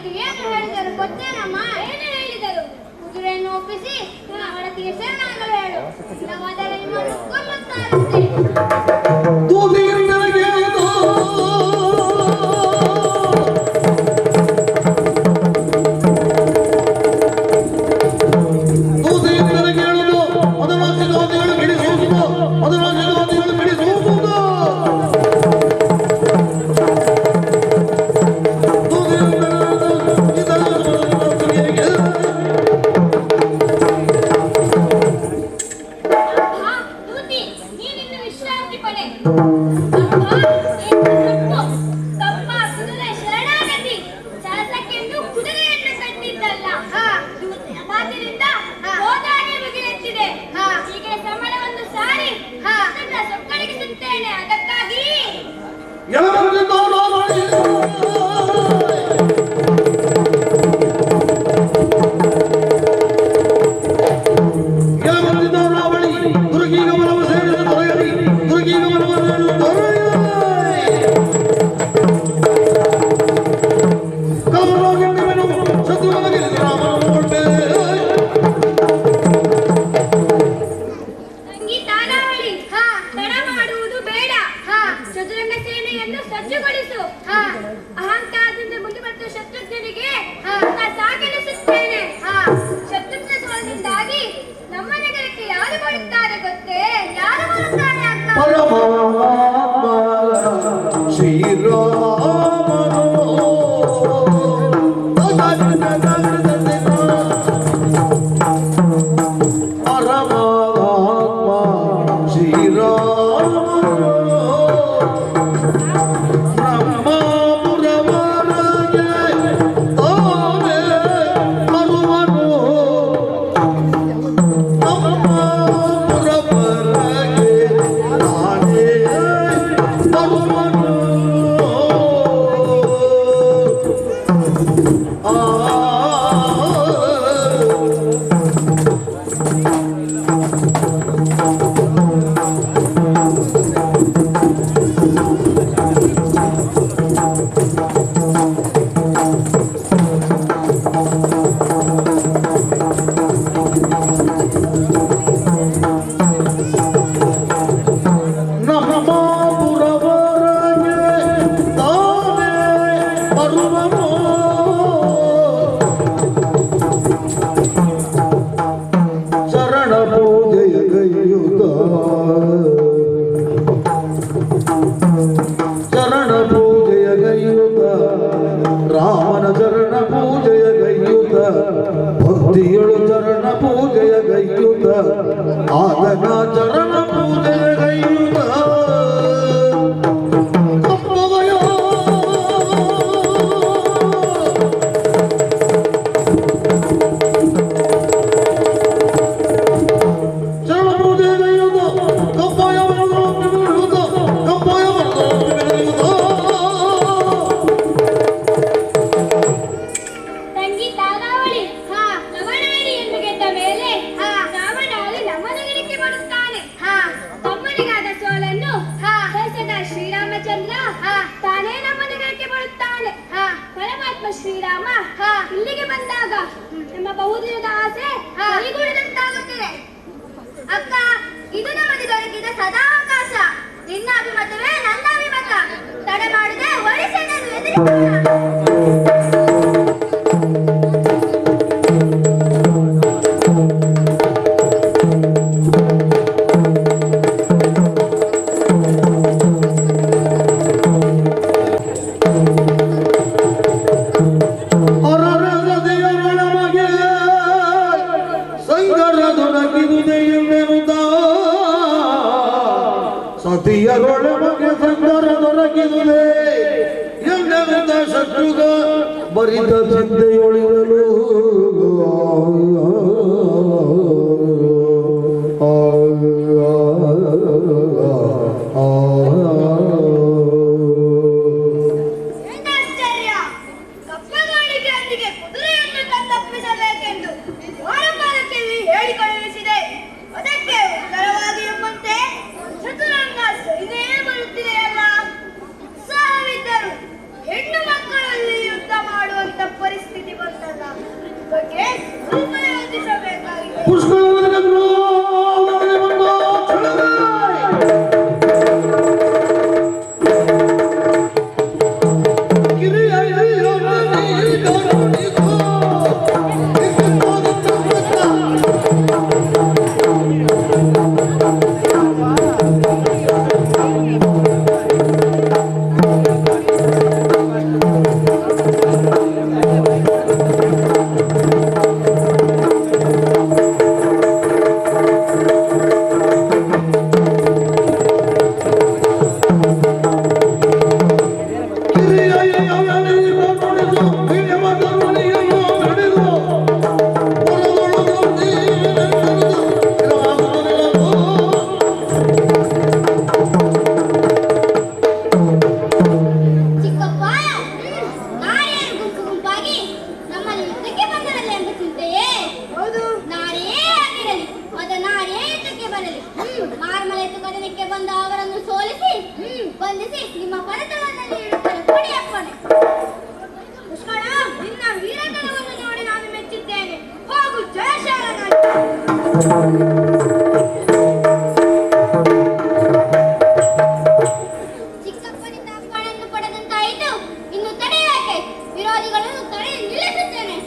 ಅವರಿಗೆ ಏನು ಹೇಳಿದರು ಗೊತ್ತೇನಮ್ಮ? ಏನು ಹೇಳಿದರು? ಕುದುರೆಯನ್ನು ಒಪ್ಪಿಸಿ ಅವಳ ತೀರ್ಸನಾಗಲು ಹೇಳು, ಇಲ್ಲವಾದರೆ ನಿಮ್ಮನ್ನು ಕೊಲ್ಲುತ್ತಾರಂತೆ. ಅಹಂಕಾರದಿಂದ ಮುಂದೆ ಬರುವ ಶತ್ರುಘ್ನಿಗೆ ಸಾಗಲಿಸುತ್ತೇನೆ. ಶತ್ರುಘ್ನ ಸೋಲಿನಿಂದಾಗಿ ನಮ್ಮ ನಗರಕ್ಕೆ ಯಾರು ಬರುತ್ತಾರೆ ಗೊತ್ತೇ? ಯಾರು ಬರುತ್ತಾರೆ ಅಕ್ಕ? ರಾಮನ ಚರಣ ಪೂಜೆಯ ಗೈಯುತ ಭಕ್ತಿಯಳು ಚರಣ ಪೂಜೆಯ ಗೈಯುತ ಆತನ ಚರಣ ಪೂಜೆಯ ಗೈಯುತ ಶ್ರೀರಾಮ ಇಲ್ಲಿಗೆ ಬಂದಾಗ ನಮ್ಮ ಬಹುದಿನದ ಆಸೆ ಕೈಗೂಡಿದಂತಾಗುತ್ತಿದೆ. ಅಕ್ಕ, ಇದು ನಮಗೆ ದೊರಕಿದ ಸದಾವಕಾಶ. ನಿನ್ನ ಅಭಿಮತವೇ ನನ್ನ ಅಭಿಮತ. ತಡೆ ಮಾಡದೆ ಒಡಿಸೆಯನ್ನು ಎದುರಿಸೋಣ. ಸತಿಯರೊಳಗೆ ಸಂಗರ ದೊರಕಿದುದೇ ಎಂದೆಂದ ಶತ್ರುಗ ಬರಿದ ಚಿಂತೆಯೊಳಿರಲು ಕಪ್ಪಗಾಣಿಕೆಯೊಂದಿಗೆ ಕುದುರೆಯನ್ನು ತಂದೊಪ್ಪಿಸಬೇಕೆಂದು ವಾರಪಾಲಕರಲ್ಲಿ ಹೇಳಿ ಕಳುಹಿಸಿದೆ. ಅದಕ್ಕೆ ಉತ್ತರವಾಗಿ ಎಂಬಂತೆ ಚತುರಂಗ ಸೈನೇ ಬರುತ್ತಿದೆಯಲ್ಲ. ಸಾವಿದ್ದರು ಹೆಣ್ಣು ಮಕ್ಕಳಲ್ಲಿ ಯುದ್ಧ ಮಾಡುವಂತ ಪರಿಸ್ಥಿತಿ ಪುಷ್ಕಳವರೆಗೂ ನನಗೆ ಬಂದು ಛಳದೆ. ಚಿಕ್ಕಪ್ಪ, ನಾರೇನು ಗುಂಪು ಗುಂಪಾಗಿ ನಮ್ಮಲ್ಲಿ ಯುದ್ಧಕ್ಕೆ ಬಂದರಲ್ಲ ಎಂಬ ಚಿಂತೆಯೇ? ಹೌದು. ನಾರೇ ಆಗಿರಲಿ, ನಾರೇ ಯುದ್ಧಕ್ಕೆ ಬರಲಿ, ಮಾರ್ಮಲೆತ್ತು ಕದನಕ್ಕೆ ಬಂದ ಅವರನ್ನು ಸೋಲಿಸಿ ಬಂಧಿಸಿ ನಿಮ್ಮ ಪರತನದಲ್ಲಿ ಇಡುತ್ತಾರೆ. ಕೊಡಿಯಪ್ಪನೆ. ಪುಷ್ಕಳ, ನಿನ್ನ ವೀರತನವನ್ನು ನೋಡಿ ನಾನು ಮೆಚ್ಚಿದ್ದೇನೆ. ಹೋಗು, ಜಯಶಾಲನಾಗಿ. ಚಿಕ್ಕಪ್ಪನಿಂದ ಅಪ್ಪಣೆಯನ್ನು ಪಡೆದಂತಾಯಿತು. ಇನ್ನು ತಡೆಯಾಕೆ? ವಿರೋಧಿಗಳನ್ನು ತಡೆ ನಿಲ್ಲಿಸುತ್ತೇನೆ.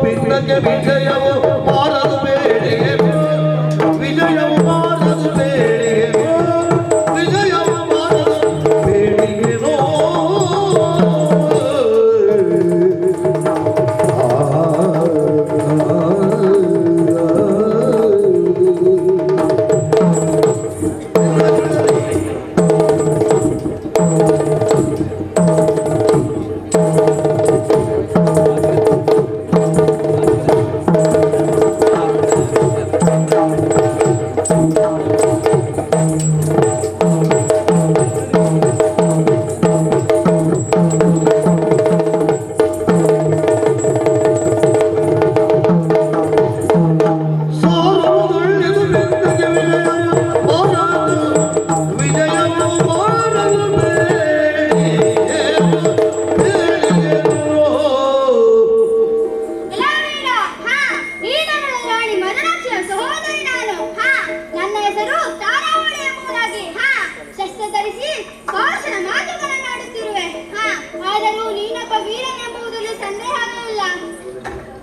ಪಿಂಡಕ್ಕೆ ವಿಜಯವು ಮಾರದು ಬೇಡಿಗೆ ವಿಜಯವು ಮಾರದು ಬೇಡಿಗೆ ವಿಜಯವು ಮಾರದು ಬೇಡಿಗೆನೋ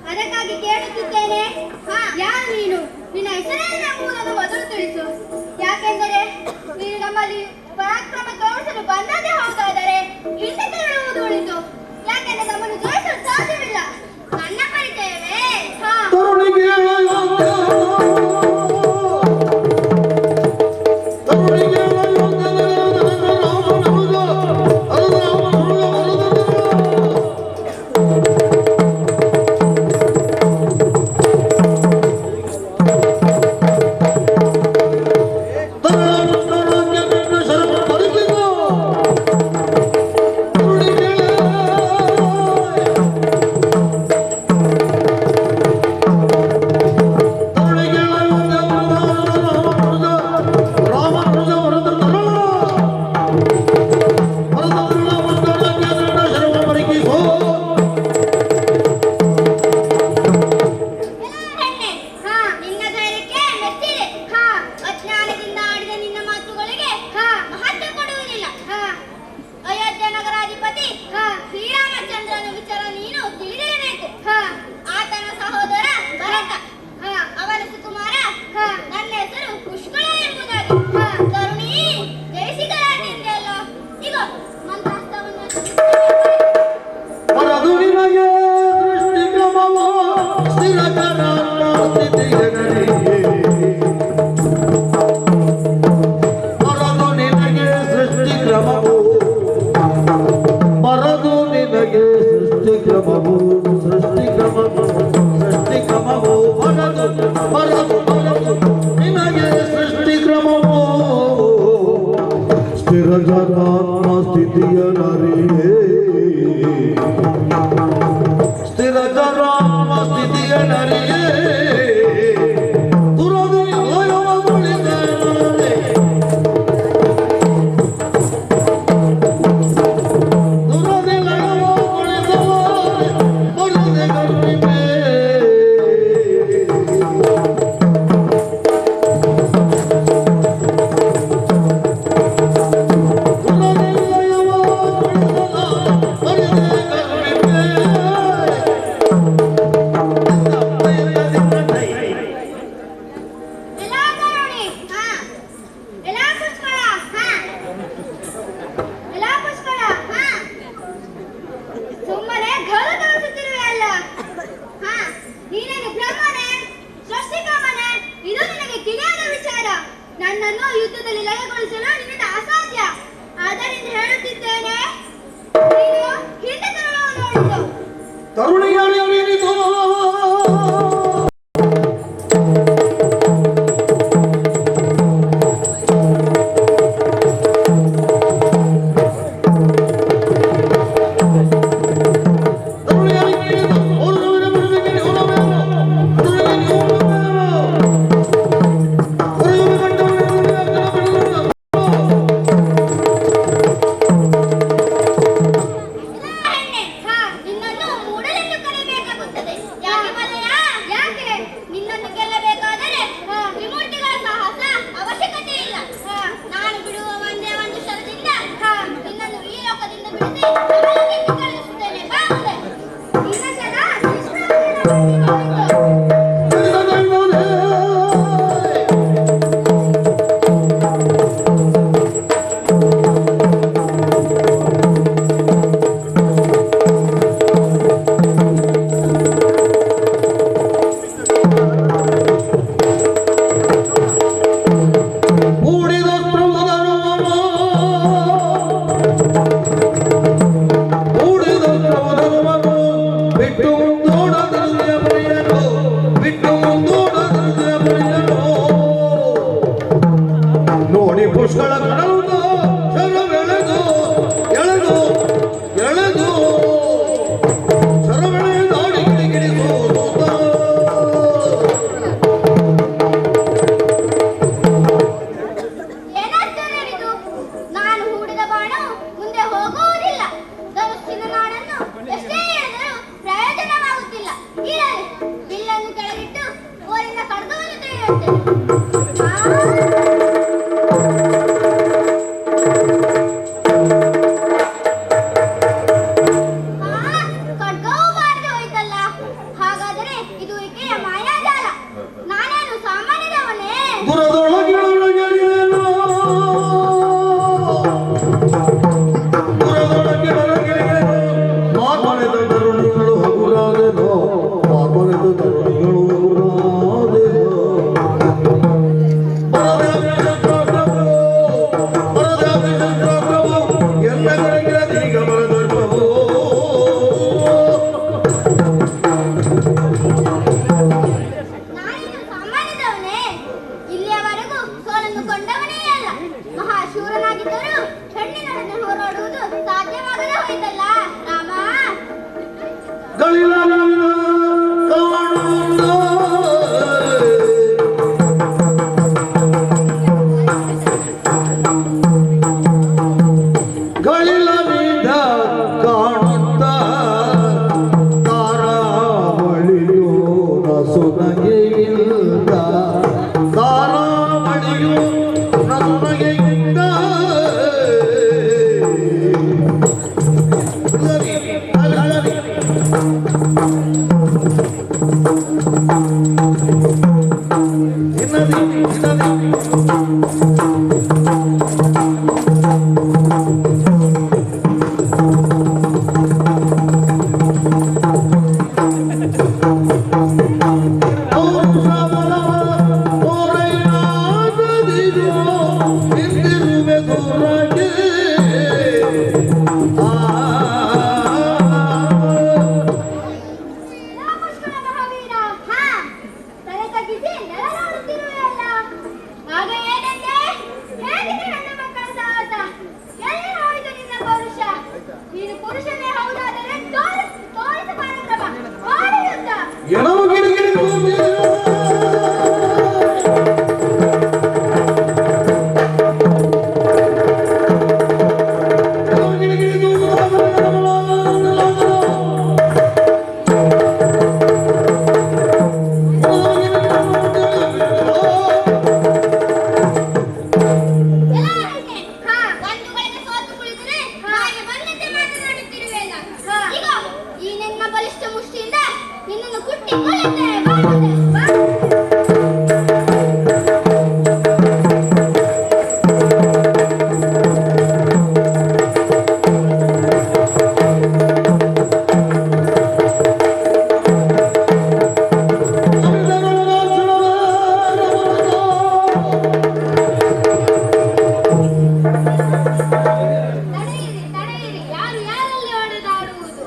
ಅದಕ್ಕಾಗಿ ಕೇಳುತ್ತಿದ್ದೇನೆ. ಯಾರು ನೀನು? ನಿನ್ನ ಹೆಸರೇನೆಂಬುದನ್ನು ಮೊದಲು ತಿಳಿಸು. ಯಾಕೆಂದರೆ ನೀನು ನಮ್ಮಲ್ಲಿ ಪರಾಕ್ರಮ ತೋರಿಸಲು ಬಂದದೇ ಹೌದಾದರೆ ಹಿಂದೆ ತೆರಳುವುದು ಉಳಿತು. ಯಾಕೆಂದರೆ ನಮ್ಮನ್ನು ಜಯಿಸಲು ಸಾಧ್ಯವಿಲ್ಲ. ನನ್ನ ಪರಿಚಯವೇ ಸ್ಥಿತಿಯ ನರಿಯೇ ಸ್ಥಿರ ಜರಾಮ ಸ್ಥಿತಿಯ ನರಿಯೇ ನನ್ನನ್ನು ಯುದ್ಧದಲ್ಲಿ ಲಯಗೊಳಿಸಲು ನಿನ್ನಿಂದ ಅಸಾಧ್ಯ. ಆದ್ದರಿಂದ ಹೇಳುತ್ತಿದ್ದೇನೆ, ನೀನು ಹಿಂದೆ ತರುಣವನ್ನು ನೋಡಿತು. ನಿನ್ನನ್ನು ಮೂಡಲೆಂದು ಕರೆಯಬೇಕಾಗುತ್ತದೆ. ಖಡ್ಗವೂ ಬಾರದೆ ಹೋಯ್ತಲ್ಲ. ಹಾಗಾದರೆ ಇದು ಈಕೆಯ ಮಾಯಾಜಾಲ. ನಾನೇನು ಸಾಮಾನ್ಯದವನೇ? ನಾನೇನು ಸಾಮಾನ್ಯದವನೇ? ಇಲ್ಲಿಯವರೆಗೂ ಸೋಲನ್ನು ಕೊಂಡವನೇ ಅಲ್ಲ. ಮಹಾಶೂರನಾಗಿದ್ದರೂ ಹೆಣ್ಣಿನೊಡನೆ ಹೋರಾಡುವುದು ಸಾಧ್ಯವಾಗದೆ ಹೋಯ್ತಲ್ಲ ರಾಮ. ಗಳಿಲನಿಂದ ಕಾಣುತ್ತ ತಾರಾವಳಿಯು ನಸುನಗೆ ಇಲ್ದ, ತಾರಾವಳಿಯು ನಸುನಗೆ ಇದ್ದ. ರಾಮಕೃಷ್ಣ ಮಹಾವೀರ, ತಲೆ ತಗ್ಗಿಸಿ ನೆಲ ನೋಡುತ್ತಿರುವೆಯಲ್ಲ. ಆಗ ಏನಂದೆ? ಹೇಗಿದೆ ನನ್ನ ಮಕ್ಕಳ ಸಾಹಸ? ಎಲ್ಲಿ ಹೋಯಿತು ನಿನ್ನ ಪೌರುಷ? ನೀನು ಪುರುಷನೇ ಹೌದಾದರೆ ತೋರಿಸು ಪರಾಕ್ರಮ, ಮಾಡು ಯುದ್ಧ. ಗಂಡುಗಳಿಗೆ ಸೋತು ಕುಳಿತರೆ ಹಾಗೆ ಬಂದಂತೆ ಮಾತನಾಡುತ್ತಿರುವೆಯಲ್ಲ. ಈಗ ಈ ನಿನ್ನ ಬಲಿಷ್ಠ ಮುಷ್ಟಿಯಿಂದ ನಿನ್ನನ್ನು ಕುಟ್ಟಿ ಕೊಲ್ಲುತ್ತೇನೆ. ತಡೆಯಿರಿ, ಯಾರು ಯಾರಲ್ಲಿ ಹೊಡೆದಾಡುವುದು?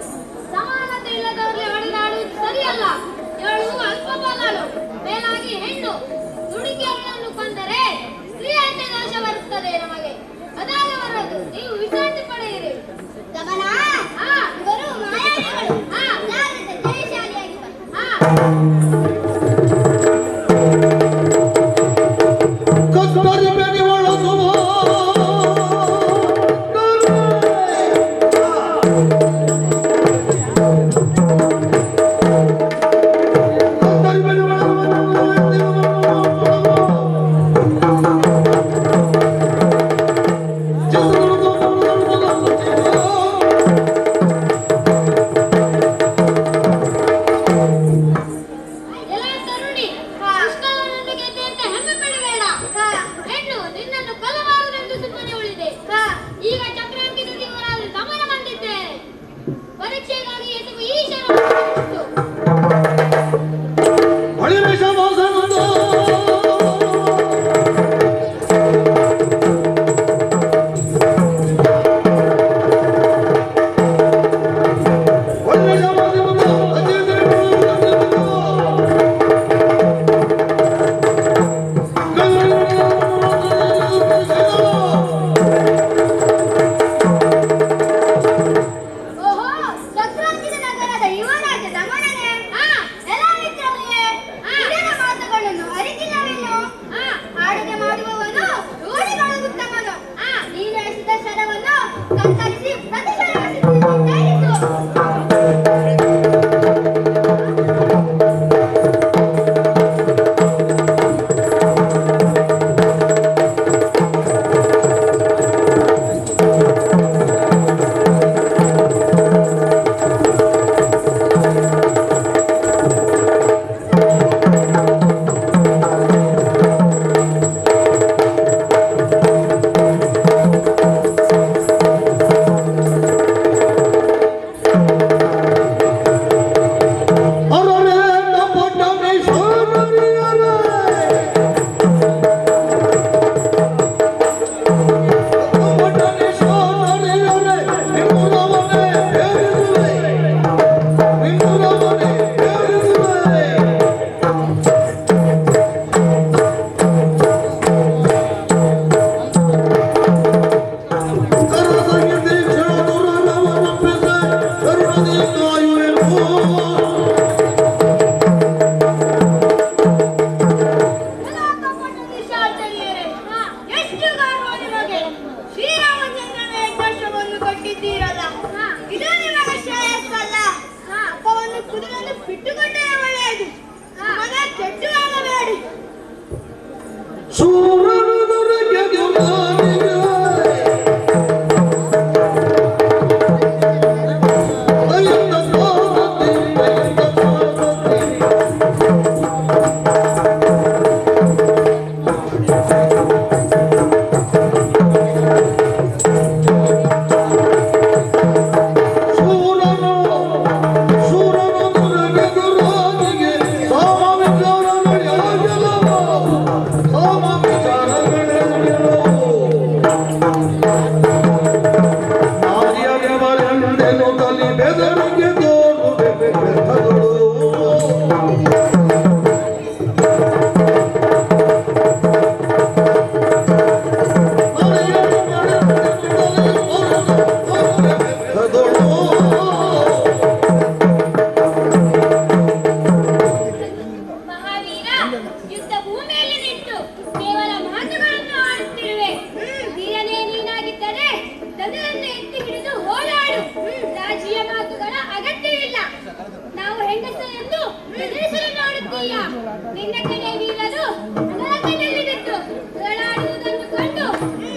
ಸಮಾನತೆ ಇಲ್ಲದವರಲ್ಲಿ ಹೊಡೆದಾಡುವುದು ಸರಿಯಲ್ಲ. ಇವಳು ಅಲ್ಪ ಬಲಳು, ಮೇಲಾಗಿ ಹೆಣ್ಣು. ದುಡುಕಿಯನ್ನು ಕೊಂದರೆ ಸ್ತ್ರೀ ಹತ್ಯೆ ದೋಷ ಬರುತ್ತದೆ ನಮಗೆ. ಅದಾಗ ಬರೋದು. ನೀವು ವಿಶ್ರಾಂತಿ ಪಡೆಯಿರಿ. ಗಮನ, ಇವರು ಮಾಯಾವಿಗಳು. ಜಾಗ್ರತೆ, ಜಯಶಾಲಿಯಾಗಿ ಬನ್ನಿ. ತಿಳಿದುಕೊಂಡರೆ ಒಳ್ಳೆಯದು. ಮನ ಕೆಟ್ಟದಾಗಬೇಡಿ. ಸೂರನು ದೊರಕೆದು ನಾನಿಗೆ ಅಯ್ಯಪ್ಪ ಪಾರ್ವತಿ, ಅಯ್ಯಪ್ಪ ಪಾರ್ವತಿ. ಸೂರನು ದೊರಕೆದು ನಾನಿಗೆ ಸಾಮ ವಿಚಾರಗಳೆಲ್ಲವೋ, ಸಾಮ ವಿಚಾರಗಳೆಲ್ಲವೋ. ನಾರ್ಯರೆವರೆಂದೆನು ತಲಿ ಬೆದರಿಗೆ ತೋರು ಬೆದಗಳು. ಮಹಾವೀರ, ಯುದ್ಧ ಭೂಮಿಯಲ್ಲಿ ನಿಂತು ಕೇವಲ ಮಾತುಗಳನ್ನು ಆಡುತ್ತಿರುವೆ. ಧೀರನೇ ನೀನಾಗಿದ್ದರೆ ಧನುವನ್ನು ಎತ್ತಿ ಹಿಡಿದು ಹೋರಾಡು. ರಾಜಿಯ ಮಾತುಗಳ ಅಗತ್ಯವಿಲ್ಲ. ನಾವು ಹೆಂಗಸರೆಂದು ಬೆದರಿಸಲು ನೋಡುತ್ತೀಯ. ನಿನ್ನ ಕಡೆ ವೀರರು ಅನಾಥದಲ್ಲಿ ಬಿದ್ದು ಹೋರಾಡುವುದನ್ನು ಕಂಡು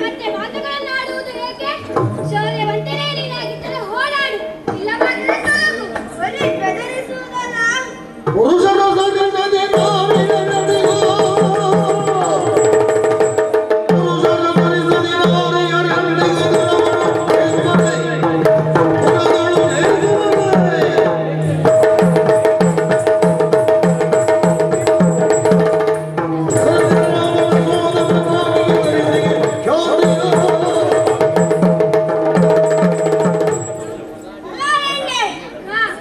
ಮತ್ತೆ ಮಾತುಗಳನ್ನು ಆಡುವುದು ಏಕೆ? ಶೌರ್ಯವಂತನೇ ನೀನಾಗಿದ್ದರೆ ಹೋರಾಡು, ಇಲ್ಲವಾದರೆ ತೊಲಗು. ಬರೀ ಬೆದರಿಸುವುದಲ್ಲ, ಪುರುಷನ ಸರಿಸದೆ ನಾರಿಯ ನಡೆಯೋ, ಪುರುಷನ ಸರಿಸದೆ ನಾರಿಯ ನಡೆಯೋ. ಪುರಗಳು ನೇಗುವರೆ. ಅಲ್ಲ ಹೆಂಗೆ?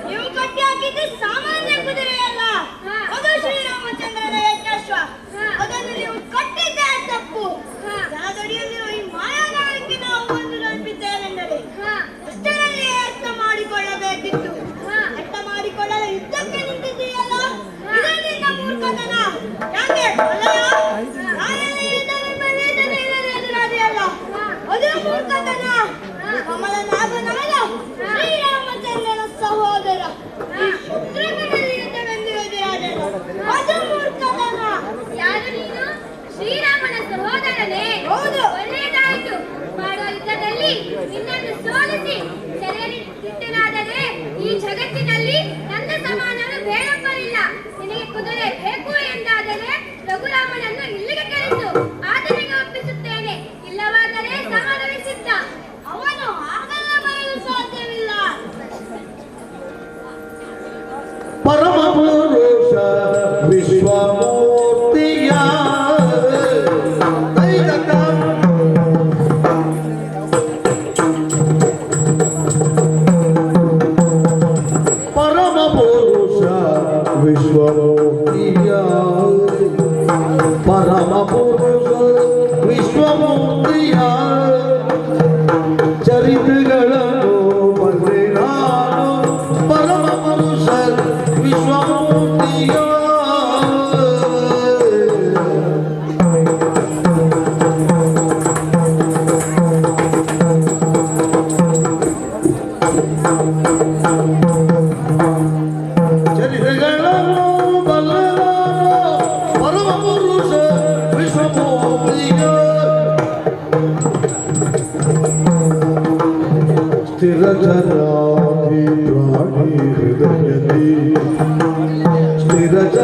ನೀವು ಕಟ್ಟಿ ಹಾಕಿದ್ದು ಸಾಮಾನ್ಯ ಕುದುರೆಯಲ್ಲ. ಅದು ಶ್ರೀರಾಮಚಂದ್ರನ ಯಜ್ಞಾಶ್ವ. ಅದನ್ನು ನೀವು ಕಟ್ಟಿದ್ದೇ ತಪ್ಪು. ಜನದಡಿಯಲ್ಲಿರುವ ಈ ಮಾಯಾಗಾರಕ್ಕೆ ನಾವು ಒಂದು ನಂಬಿದ್ದೇವೆಂದರೆ ಅಷ್ಟರಲ್ಲಿ ಅರ್ಥ ಮಾಡಿಕೊಳ್ಳಬೇಕಿತ್ತು. ಅರ್ಥ ಮಾಡಿಕೊಳ್ಳಲು ಯುದ್ಧಕ್ಕೆ ನಿಂತಿದ್ದೀಯಲ್ಲ, ಇದು ನಿನ್ನ ಮೂರ್ಖತನ. ಯಾಕೆ ಅಲ್ಲಯ್ಯ? ನಾನೆಲ್ಲ ಯುದ್ಧವೆಂಬ ವೇದನೆ ಇಲ್ಲದೆ ಎದುರಾದೆಯಲ್ಲ, ಅದು ಮೂರ್ಖತನ. ಕಮಲನಾಭನಾದ ಶ್ರೀರಾಮಚಂದ್ರನ ಸಹೋದರ ಈ ಶತ್ರುಘ್ನಲ್ಲಿ ಯುದ್ಧವೆಂದು ಎದುರಾದೆಯಲ್ಲ, ಅದು ಮೂರ್ಖತನ. ಯಾರು ನೀನು? ಶ್ರೀರಾಮನ ಸಹೋದರನೇ? ಹೌದು. ಒಳ್ಳೆಯದಾಯಿತು. ಮಾಡುವ ಯುದ್ಧದಲ್ಲಿ ನಿನ್ನನ್ನು ಸೋಲಿಸಿ ಸೆರೆಯಲ್ಲಿಟ್ಟನಾದರೆ ಈ ಜಗತ್ತಿನಲ್ಲಿ ನನ್ನ ಸಮಾನರು ಬೇರೊಬ್ಬರಿಲ್ಲ. ನಿನಗೆ ಕುದುರೆ ಬೇಕು ಎಂದಾದರೆ ರಘುರಾಮನನ್ನು ಇಲ್ಲಿಗೆ ಕರೆದು ಆತನಿಗೆ ಒಪ್ಪಿಸುತ್ತೇನೆ. ಇಲ್ಲವಾದರೆ ಸಮಾನವೇ ಸಿದ್ಧ. ಅವನು ಆಗಲೇ ಬರಲು ಸಾಧ್ಯವಿಲ್ಲ. ಪರಮ ಪುರುಷ ವಿಶ್ವಮೂರ್ತಿಯ ದೈವತ. ಪರಮ ಪುರುಷ ವಿಶ್ವಮೂರ್ತಿಯ, ಪರಮ ಪುರುಷ ವಿಶ್ವಮೂರ್ತಿಯ ಚರಿತ್ರೆಗಳನ್ನು ಬಲ್ಲೆ ನಾನು. ಪರಮ ಪುರುಷ ವಿಶ್ವಮೂರ್ತಿಯ ಚರಿತ್ರೆಗಳನ್ನು ಬಲ್ಲೆ ನಾನು. ಪರಮ ಪುರುಷ ವಿಶ್ವಮೂರ್ತಿಯ ಸ್ಥಿರಜರಾಧಿ ಪ್ರಾಣಿ ಹೃದಯದಿ ಸ್ಥಿರಜ